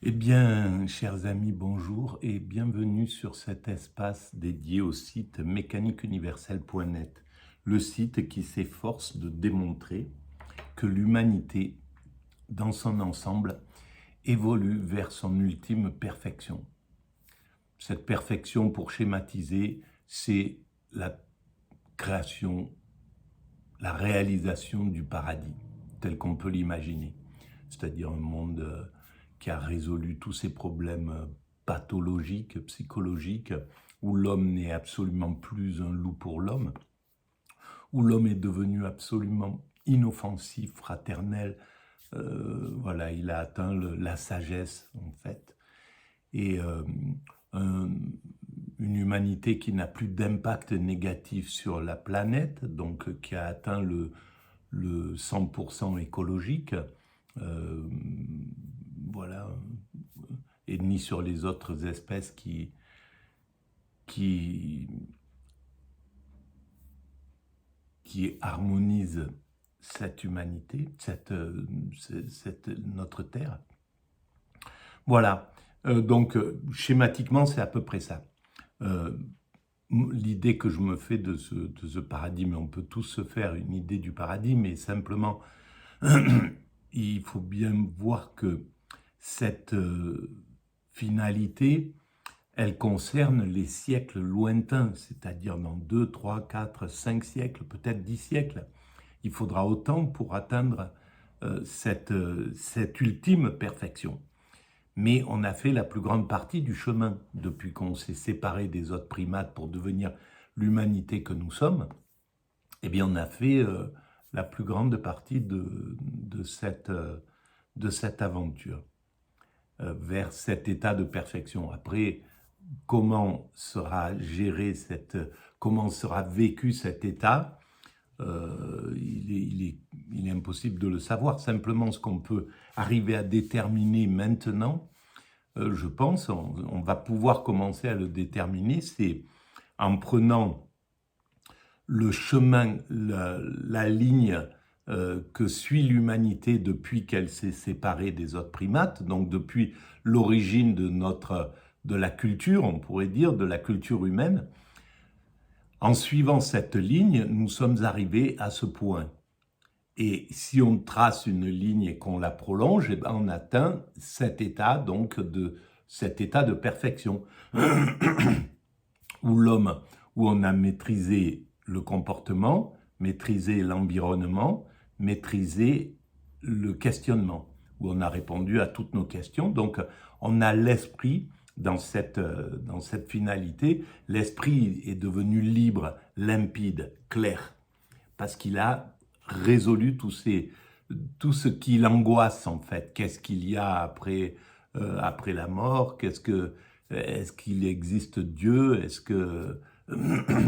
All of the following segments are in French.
Eh bien, chers amis, bonjour et bienvenue sur cet espace dédié au site mécaniqueuniverselle.net, le site qui s'efforce de démontrer que l'humanité, dans son ensemble, évolue vers son ultime perfection. Cette perfection, pour schématiser, c'est la création, la réalisation du paradis, tel qu'on peut l'imaginer. C'est-à-dire un monde qui a résolu tous ses problèmes pathologiques, psychologiques, où l'homme n'est absolument plus un loup pour l'homme, où l'homme est devenu absolument inoffensif, fraternel. Voilà, il a atteint la sagesse, en fait. Et un, une humanité qui n'a plus d'impact négatif sur la planète, donc qui a atteint le 100% écologique, euh, voilà, et ni sur les autres espèces qui, qui harmonisent cette humanité, notre Terre. Voilà, donc schématiquement, c'est à peu près ça. Euh, L'idée que je me fais de ce paradigme, on peut tous se faire une idée du paradigme, mais simplement, il faut bien voir que cette finalité, elle concerne les siècles lointains, c'est-à-dire dans 2, 3, 4, 5 siècles, peut-être 10 siècles. Il faudra autant pour atteindre cette ultime perfection. Mais on a fait la plus grande partie du chemin depuis qu'on s'est séparé des autres primates pour devenir l'humanité que nous sommes. Eh bien, on a fait la plus grande partie de cette aventure vers cet état de perfection. Après, comment sera géré comment sera vécu cet état, il est impossible de le savoir. Simplement, ce qu'on peut arriver à déterminer maintenant, je pense, on va pouvoir commencer à le déterminer, c'est en prenant le chemin, la ligne que suit l'humanité depuis qu'elle s'est séparée des autres primates, donc depuis l'origine de la culture, on pourrait dire, de la culture humaine. En suivant cette ligne, nous sommes arrivés à ce point. Et si on trace une ligne et qu'on la prolonge, eh ben on atteint cet état, cet état de perfection, où où on a maîtrisé le comportement, maîtrisé l'environnement, maîtrisé le questionnement, où on a répondu à toutes nos questions. Donc, on a l'esprit dans cette finalité. L'esprit est devenu libre, limpide, clair, parce qu'il a résolu tout ce qui l'angoisse, en fait. Qu'est-ce qu'il y a après la mort? Est-ce qu'il existe Dieu?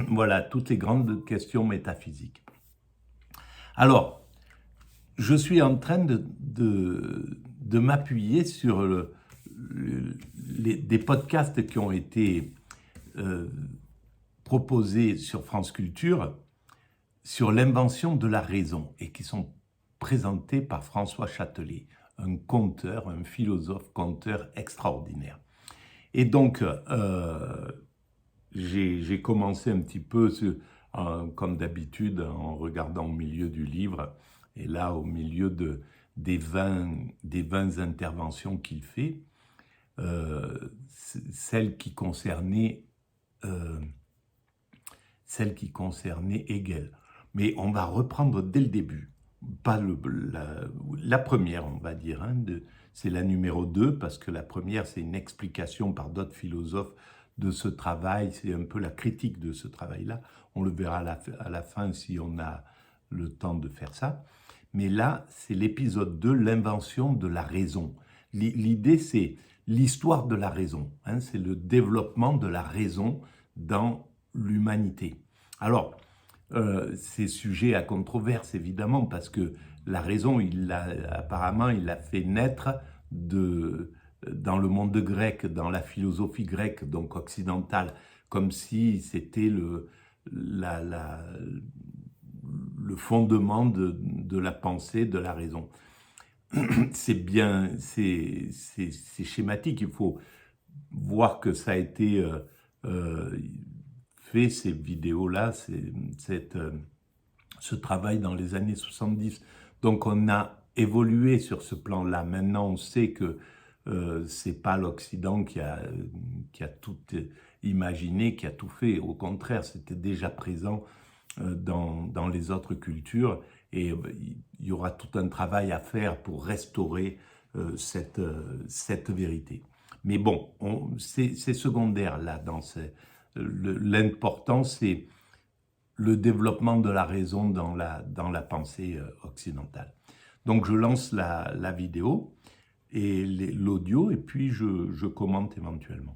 Voilà, toutes les grandes questions métaphysiques. Alors, je suis en train de m'appuyer sur des podcasts qui ont été proposés sur France Culture sur l'invention de la raison et qui sont présentés par François Châtelet, un conteur, un philosophe conteur extraordinaire. Et donc, j'ai commencé un petit peu, comme d'habitude, en regardant au milieu du livre, et là, au milieu des 20 interventions qu'il fait, celle qui concernait Hegel. Mais on va reprendre dès le début, pas la première, on va dire, hein, c'est la numéro 2, parce que la première, c'est une explication par d'autres philosophes de ce travail, c'est un peu la critique de ce travail-là. On le verra à la fin si on a le temps de faire ça. Mais là, c'est l'épisode 2, l'invention de la raison. L'idée, c'est l'histoire de la raison, hein, c'est le développement de la raison dans l'humanité. Alors, c'est sujet à controverse, évidemment, parce que la raison, apparemment, il l'a fait naître dans le monde grec, dans la philosophie grecque, donc occidentale, comme si c'était le fondement de la pensée, de la raison. c'est bien, c'est schématique. Il faut voir que ça a été fait, ces vidéos-là, ce travail dans les années 70. Donc on a évolué sur ce plan-là. Maintenant, on sait que c'est pas l'Occident qui a tout imaginé, qui a tout fait. Au contraire, c'était déjà présent dans les autres cultures, et il y aura tout un travail à faire pour restaurer cette vérité. Mais bon, c'est secondaire là. L'important, c'est le développement de la raison dans la pensée occidentale. Donc je lance la vidéo et l'audio, et puis je commente éventuellement.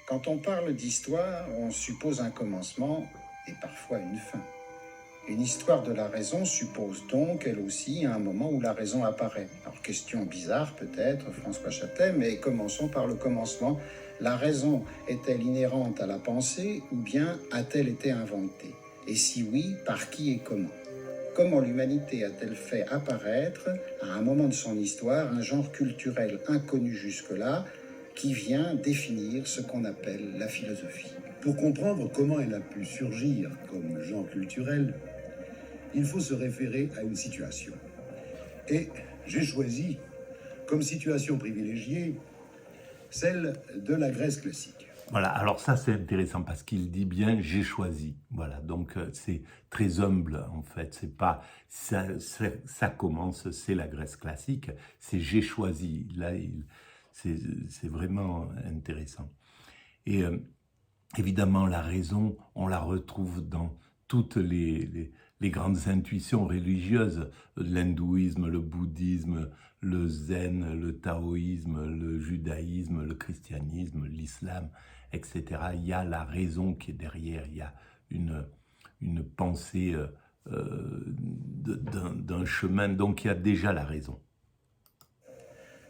Quand on parle d'histoire, on suppose un commencement et parfois une fin. Une histoire de la raison suppose donc, elle aussi, un moment où la raison apparaît. Alors, question bizarre peut-être, François Châtelet, mais commençons par le commencement. La raison est-elle inhérente à la pensée ou bien a-t-elle été inventée? Et si oui, par qui et comment? Comment l'humanité a-t-elle fait apparaître, à un moment de son histoire, un genre culturel inconnu jusque-là, qui vient définir ce qu'on appelle la philosophie? Pour comprendre comment elle a pu surgir comme genre culturel, il faut se référer à une situation. Et j'ai choisi comme situation privilégiée celle de la Grèce classique. Voilà, alors ça c'est intéressant parce qu'il dit bien « j'ai choisi ». Voilà, donc c'est très humble en fait, c'est pas, ça commence, c'est la Grèce classique, c'est « j'ai choisi ». Là, c'est vraiment intéressant. Et évidemment, la raison, on la retrouve dans toutes les grandes intuitions religieuses, l'hindouisme, le bouddhisme, le zen, le taoïsme, le judaïsme, le christianisme, l'islam, etc. Il y a la raison qui est derrière, il y a une pensée d'un chemin, donc il y a déjà la raison.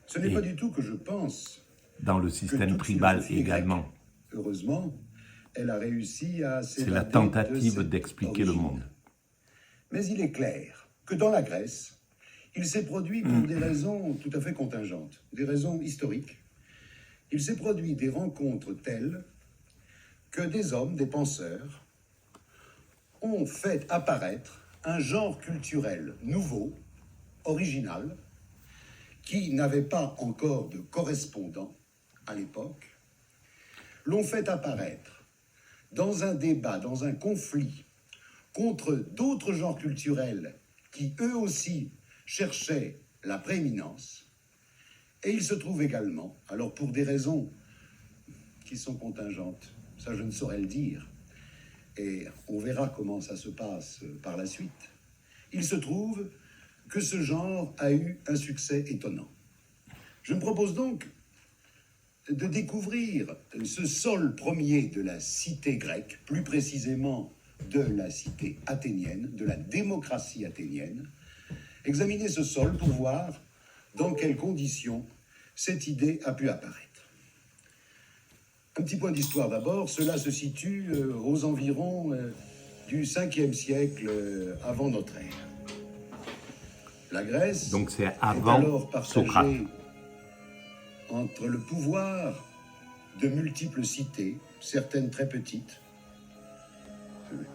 Ce n'est pas du tout que je pense. Dans le système tribal également. Grecque, heureusement, elle a réussi à s'évader. C'est la tentative d'expliquer le monde. Mais il est clair que dans la Grèce, il s'est produit pour des raisons tout à fait contingentes, des raisons historiques. Il s'est produit des rencontres telles que des hommes, des penseurs, ont fait apparaître un genre culturel nouveau, original, qui n'avait pas encore de correspondant à l'époque, l'ont fait apparaître dans un débat, dans un conflit contre d'autres genres culturels qui eux aussi cherchaient la prééminence. Et il se trouve également, alors pour des raisons qui sont contingentes, ça je ne saurais le dire, et on verra comment ça se passe par la suite, il se trouve que ce genre a eu un succès étonnant. Je me propose donc de découvrir ce sol premier de la cité grecque, plus précisément de la cité athénienne, de la démocratie athénienne, examiner ce sol pour voir dans quelles conditions cette idée a pu apparaître. Un petit point d'histoire d'abord, cela se situe aux environs du 5e siècle avant notre ère. La Grèce donc c'est est avant alors Socrate. partagée entre le pouvoir de multiples cités, certaines très petites,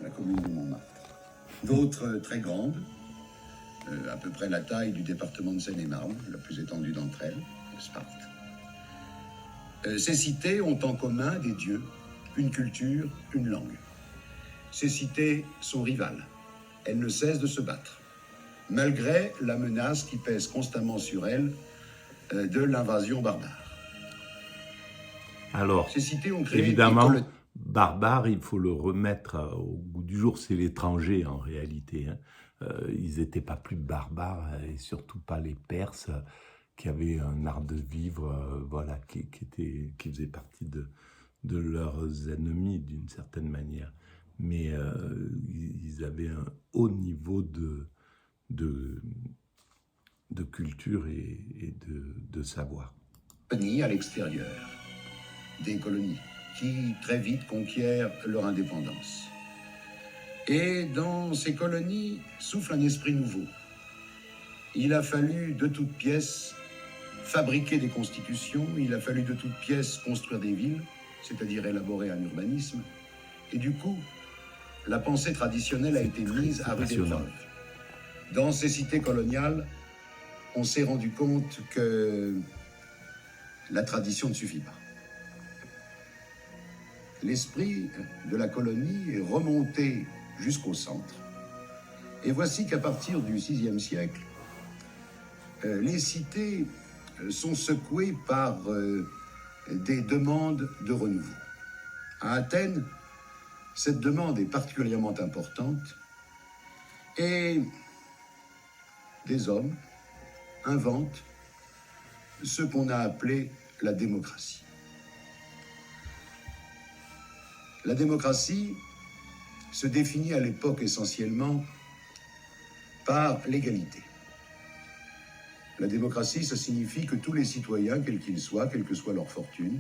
la commune de Montmartre, d'autres très grandes, à peu près la taille du département de Seine-et-Marne, la plus étendue d'entre elles, Sparte. Ces cités ont en commun des dieux, une culture, une langue. Ces cités sont rivales. Elles ne cessent de se battre, malgré la menace qui pèse constamment sur elles de l'invasion barbare. Alors, Ces cités ont créé évidemment, barbare, il faut le remettre au goût du jour, c'est l'étranger en réalité. Hein. Ils n'étaient pas plus barbares, et surtout pas les Perses, qui avaient un art de vivre, voilà, qui faisait partie de leurs ennemis d'une certaine manière. Mais ils avaient un haut niveau de culture et de savoir. À l'extérieur des colonies qui très vite conquièrent leur indépendance. Et dans ces colonies souffle un esprit nouveau. Il a fallu de toutes pièces fabriquer des constitutions, il a fallu de toutes pièces construire des villes, c'est-à-dire élaborer un urbanisme. Et du coup, la pensée traditionnelle a été mise à rude épreuve. Dans ces cités coloniales, on s'est rendu compte que la tradition ne suffit pas. L'esprit de la colonie est remonté jusqu'au centre. Et voici qu'à partir du VIe siècle, les cités sont secouées par des demandes de renouveau. À Athènes, cette demande est particulièrement importante et des hommes inventent ce qu'on a appelé la démocratie. La démocratie se définit à l'époque essentiellement par l'égalité. La démocratie, ça signifie que tous les citoyens, quels qu'ils soient, quelle que soit leur fortune,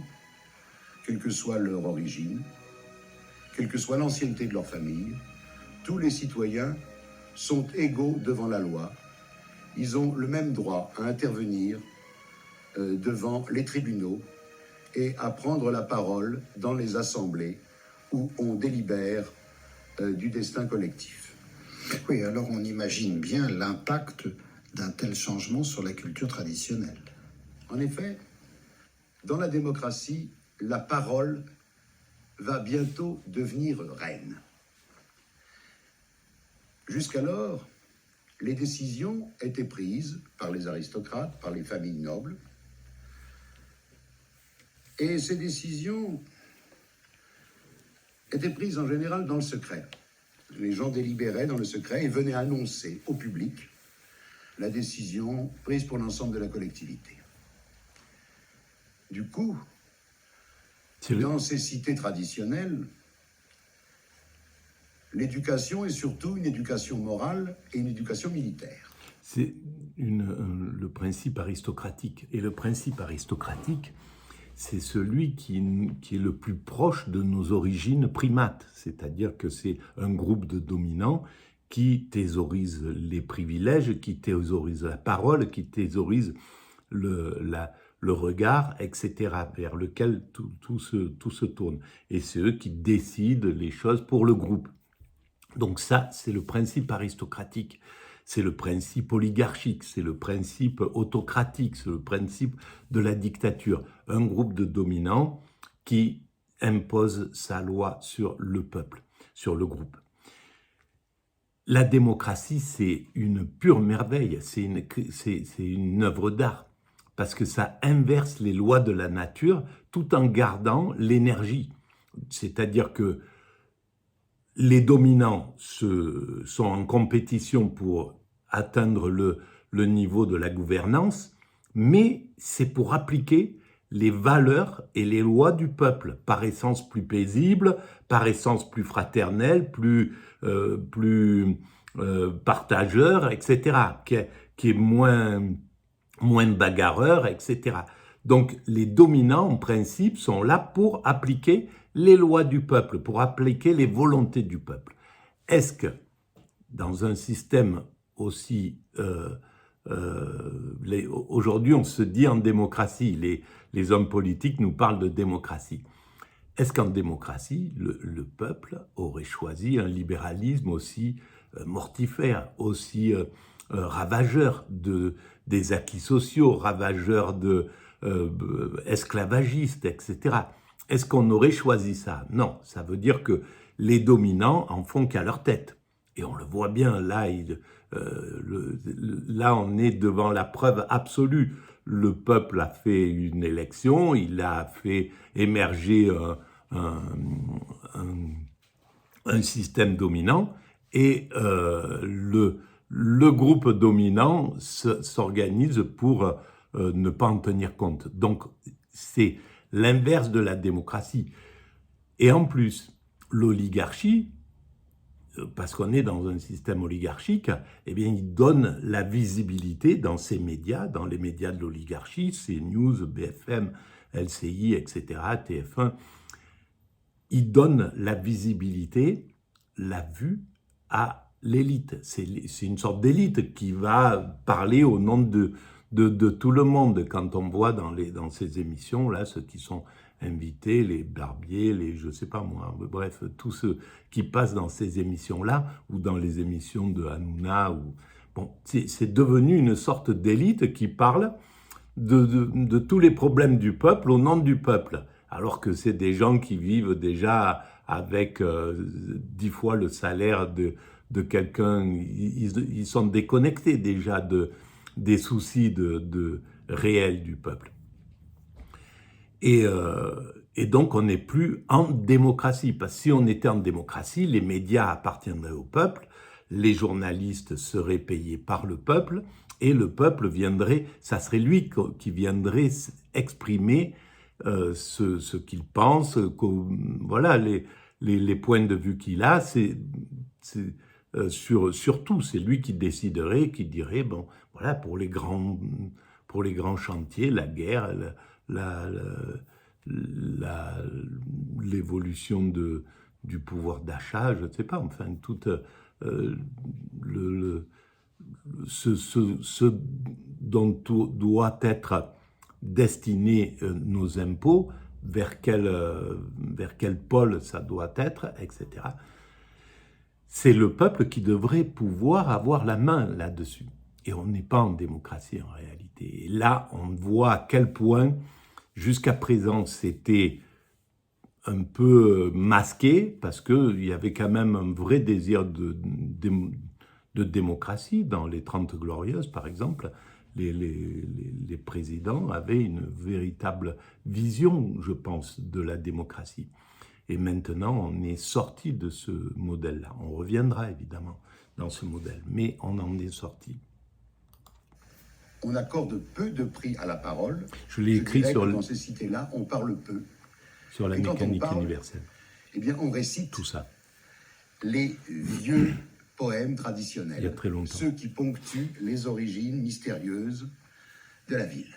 quelle que soit leur origine, quelle que soit l'ancienneté de leur famille, tous les citoyens sont égaux devant la loi. Ils ont le même droit à intervenir devant les tribunaux et à prendre la parole dans les assemblées où on délibère du destin collectif. Oui, alors on imagine bien l'impact d'un tel changement sur la culture traditionnelle. En effet, dans la démocratie, la parole va bientôt devenir reine. Jusqu'alors, les décisions étaient prises par les aristocrates, par les familles nobles, et ces décisions étaient prises en général dans le secret. Les gens délibéraient dans le secret et venaient annoncer au public la décision prise pour l'ensemble de la collectivité. Du coup, dans ces cités traditionnelles, l'éducation est surtout une éducation morale et une éducation militaire. C'est le principe aristocratique. Et le principe aristocratique, c'est celui qui est le plus proche de nos origines primates. C'est-à-dire que c'est un groupe de dominants qui thésaurise les privilèges, qui thésaurise la parole, qui thésaurise le regard, etc., vers lequel tout se tourne. Et c'est eux qui décident les choses pour le groupe. Donc ça, c'est le principe aristocratique, c'est le principe oligarchique, c'est le principe autocratique, c'est le principe de la dictature. Un groupe de dominants qui impose sa loi sur le peuple, sur le groupe. La démocratie, c'est une pure merveille, c'est une œuvre d'art, parce que ça inverse les lois de la nature tout en gardant l'énergie. C'est-à-dire que les dominants sont en compétition pour atteindre le niveau de la gouvernance, mais c'est pour appliquer les valeurs et les lois du peuple, par essence plus paisible, par essence plus fraternelle, plus partageur, etc., qui est moins bagarreur, etc. Donc les dominants, en principe, sont là pour appliquer les lois du peuple, pour appliquer les volontés du peuple. Est-ce que, dans un système aussi... aujourd'hui, on se dit en démocratie, les hommes politiques nous parlent de démocratie. Est-ce qu'en démocratie, le peuple aurait choisi un libéralisme aussi mortifère, aussi ravageur des acquis sociaux, ravageur esclavagistes, etc. Est-ce qu'on aurait choisi ça? Non, ça veut dire que les dominants en font qu'à leur tête. Et on le voit bien, là, là on est devant la preuve absolue. Le peuple a fait une élection, il a fait émerger un système dominant, et le groupe dominant s'organise pour ne pas en tenir compte. Donc, c'est l'inverse de la démocratie. Et en plus, l'oligarchie, parce qu'on est dans un système oligarchique, eh bien, il donne la visibilité dans ces médias, dans les médias de l'oligarchie, CNews, BFM, LCI, etc., TF1. Il donne la visibilité, la vue à l'élite. C'est une sorte d'élite qui va parler au nom de tout le monde. Quand on voit dans ces émissions-là, ceux qui sont invités, les Barbier, les je sais pas moi, bref, tous ceux qui passent dans ces émissions-là, ou dans les émissions de Hanouna, bon, c'est devenu une sorte d'élite qui parle de tous les problèmes du peuple au nom du peuple, alors que c'est des gens qui vivent déjà avec 10 fois le salaire de quelqu'un. Ils sont déconnectés déjà des soucis réels du peuple. Et donc, on n'est plus en démocratie. Parce que si on était en démocratie, les médias appartiendraient au peuple, les journalistes seraient payés par le peuple, et le peuple viendrait, ça serait lui qui viendrait exprimer ce qu'il pense, voilà, les points de vue qu'il a, sur tout. C'est lui qui déciderait, qui dirait, bon, voilà, pour les grands chantiers, la guerre, l'évolution du pouvoir d'achat, je ne sais pas, enfin, tout ce dont doit être destiné nos impôts, vers quel pôle ça doit être, etc. C'est le peuple qui devrait pouvoir avoir la main là-dessus. Et on n'est pas en démocratie en réalité. Et là, on voit à quel point, jusqu'à présent, c'était un peu masqué, parce qu'il y avait quand même un vrai désir de démocratie. Dans les 30 Glorieuses, par exemple, les présidents avaient une véritable vision, je pense, de la démocratie. Et maintenant, on est sorti de ce modèle-là. On reviendra évidemment dans ce modèle, mais on en est sorti. On accorde peu de prix à la parole. Je l'ai écrit dans ces cités-là, on parle peu. Sur la mécanique universelle. Eh bien, on récite tout ça. Les vieux poèmes traditionnels. Il y a très longtemps. Ceux qui ponctuent les origines mystérieuses de la ville.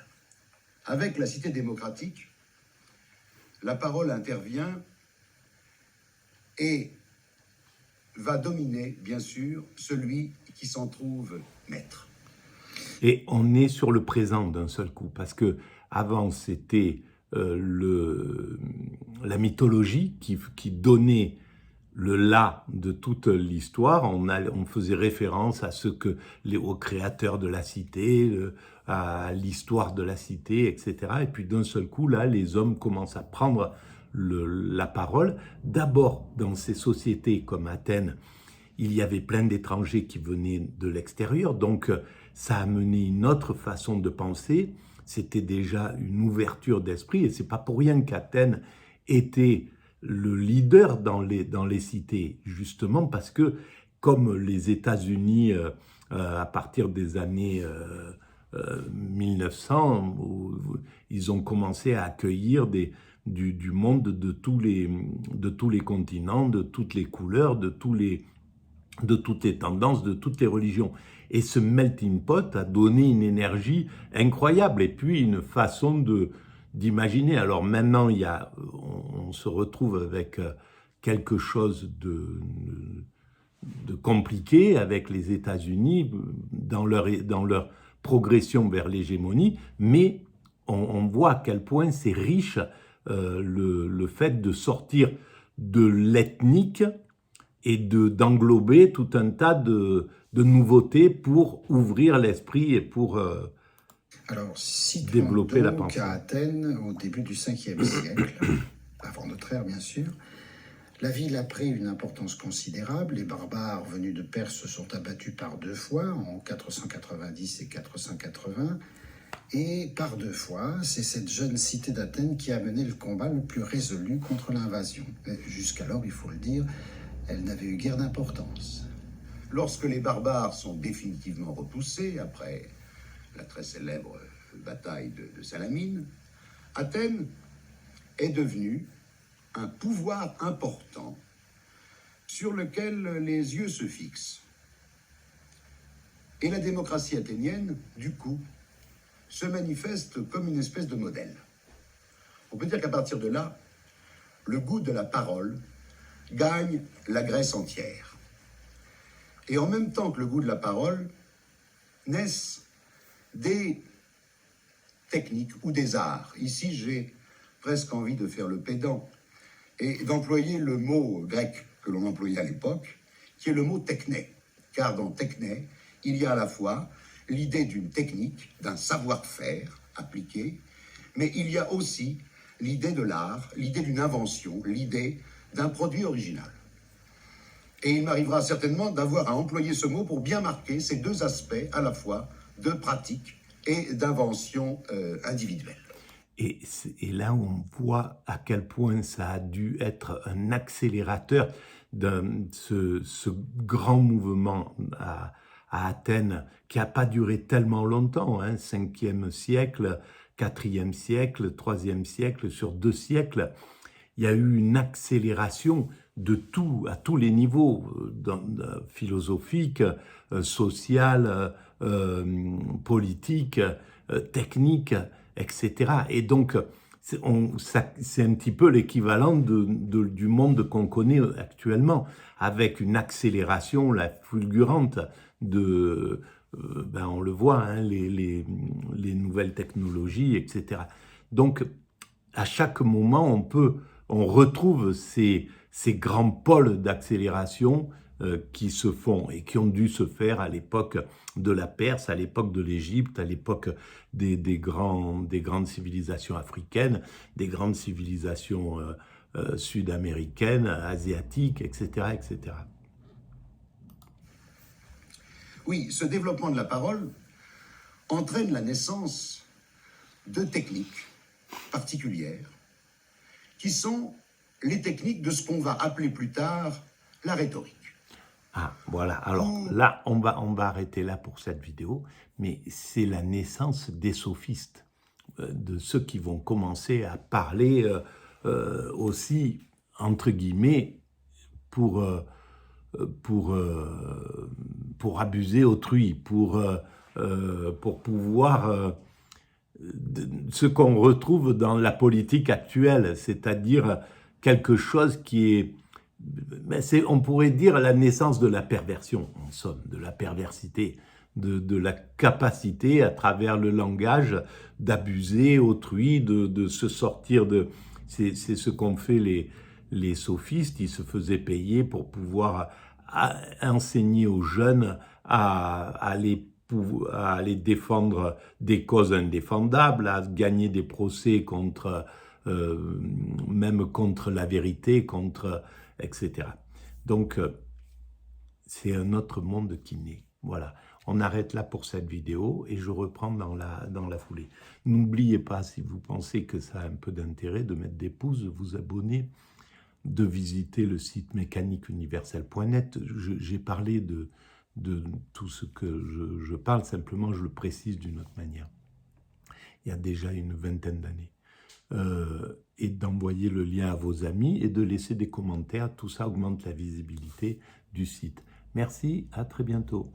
Avec la cité démocratique, la parole intervient et va dominer, bien sûr, celui qui s'en trouve maître. Et on est sur le présent d'un seul coup, parce que avant c'était la mythologie qui donnait le là de toute l'histoire. On faisait référence à aux créateurs de la cité, à l'histoire de la cité, etc. Et puis d'un seul coup, là, les hommes commencent à prendre la parole. D'abord, dans ces sociétés comme Athènes, il y avait plein d'étrangers qui venaient de l'extérieur, donc ça a amené une autre façon de penser. C'était déjà une ouverture d'esprit, et c'est pas pour rien qu'Athènes était le leader dans les cités, justement parce que, comme les États-Unis, à partir des années 1900, où ils ont commencé à accueillir du monde de tous les continents, de toutes les couleurs, de toutes les tendances, de toutes les religions. Et ce melting pot a donné une énergie incroyable, et puis une façon d'imaginer. Alors maintenant, on se retrouve avec quelque chose de compliqué avec les États-Unis dans leur progression vers l'hégémonie, mais on voit à quel point c'est riche le fait de sortir de l'ethnique et d'englober tout un tas de nouveautés pour ouvrir l'esprit et pour développer la pensée. À Athènes, au début du 5e siècle, avant notre ère bien sûr, la ville a pris une importance considérable. Les barbares venus de Perse se sont abattus par 2 fois, en 490 et 480. Et par 2 fois, c'est cette jeune cité d'Athènes qui a mené le combat le plus résolu contre l'invasion. Jusqu'alors, il faut le dire, elle n'avait eu guère d'importance. Lorsque les barbares sont définitivement repoussés, après la très célèbre bataille de Salamine, Athènes est devenue un pouvoir important sur lequel les yeux se fixent. Et la démocratie athénienne, du coup, se manifeste comme une espèce de modèle. On peut dire qu'à partir de là, le goût de la parole gagne la Grèce entière. Et en même temps que le goût de la parole, naissent des techniques ou des arts. Ici, j'ai presque envie de faire le pédant et d'employer le mot grec que l'on employait à l'époque, qui est le mot techné. Car dans techné, il y a à la fois l'idée d'une technique, d'un savoir-faire appliqué, mais il y a aussi l'idée de l'art, l'idée d'une invention, l'idée d'un produit original. Et il m'arrivera certainement d'avoir à employer ce mot pour bien marquer ces deux aspects à la fois de pratique et d'invention individuelle. Et là, on voit à quel point ça a dû être un accélérateur de ce grand mouvement à Athènes, qui n'a pas duré tellement longtemps, hein, 5e siècle, 4e siècle, 3e siècle, sur 2 siècles. Il y a eu une accélération de tout, à tous les niveaux, philosophique, social, politique, technique, etc. Et donc, c'est un petit peu l'équivalent du monde qu'on connaît actuellement, avec une accélération la fulgurante on le voit, hein, les nouvelles technologies, etc. Donc, à chaque moment, on retrouve ces grands pôles d'accélération qui se font et qui ont dû se faire à l'époque de la Perse, à l'époque de l'Égypte, à l'époque des grandes civilisations africaines, des grandes civilisations sud-américaines, asiatiques, etc., etc. Oui, ce développement de la parole entraîne la naissance de techniques particulières qui sont les techniques de ce qu'on va appeler plus tard la rhétorique. Ah, voilà. Alors là, on va arrêter là pour cette vidéo, mais c'est la naissance des sophistes, de ceux qui vont commencer à parler aussi, entre guillemets, pour abuser autrui, pour pouvoir... ce qu'on retrouve dans la politique actuelle, c'est-à-dire quelque chose qui est... on pourrait dire la naissance de la perversion, en somme, de la perversité, de la capacité, à travers le langage, d'abuser autrui, de se sortir de... C'est ce qu'ont fait les sophistes. Ils se faisaient payer pour pouvoir enseigner aux jeunes à aller défendre des causes indéfendables, à gagner des procès même contre la vérité, etc. Donc, c'est un autre monde qui naît. Voilà. On arrête là pour cette vidéo et je reprends dans la foulée. N'oubliez pas, si vous pensez que ça a un peu d'intérêt, de mettre des pouces, de vous abonner, de visiter le site mécaniqueuniverselle.net. J'ai parlé de tout ce que je parle, simplement je le précise d'une autre manière. Il y a déjà une vingtaine d'années. Et d'envoyer le lien à vos amis et de laisser des commentaires. Tout ça augmente la visibilité du site. Merci, à très bientôt.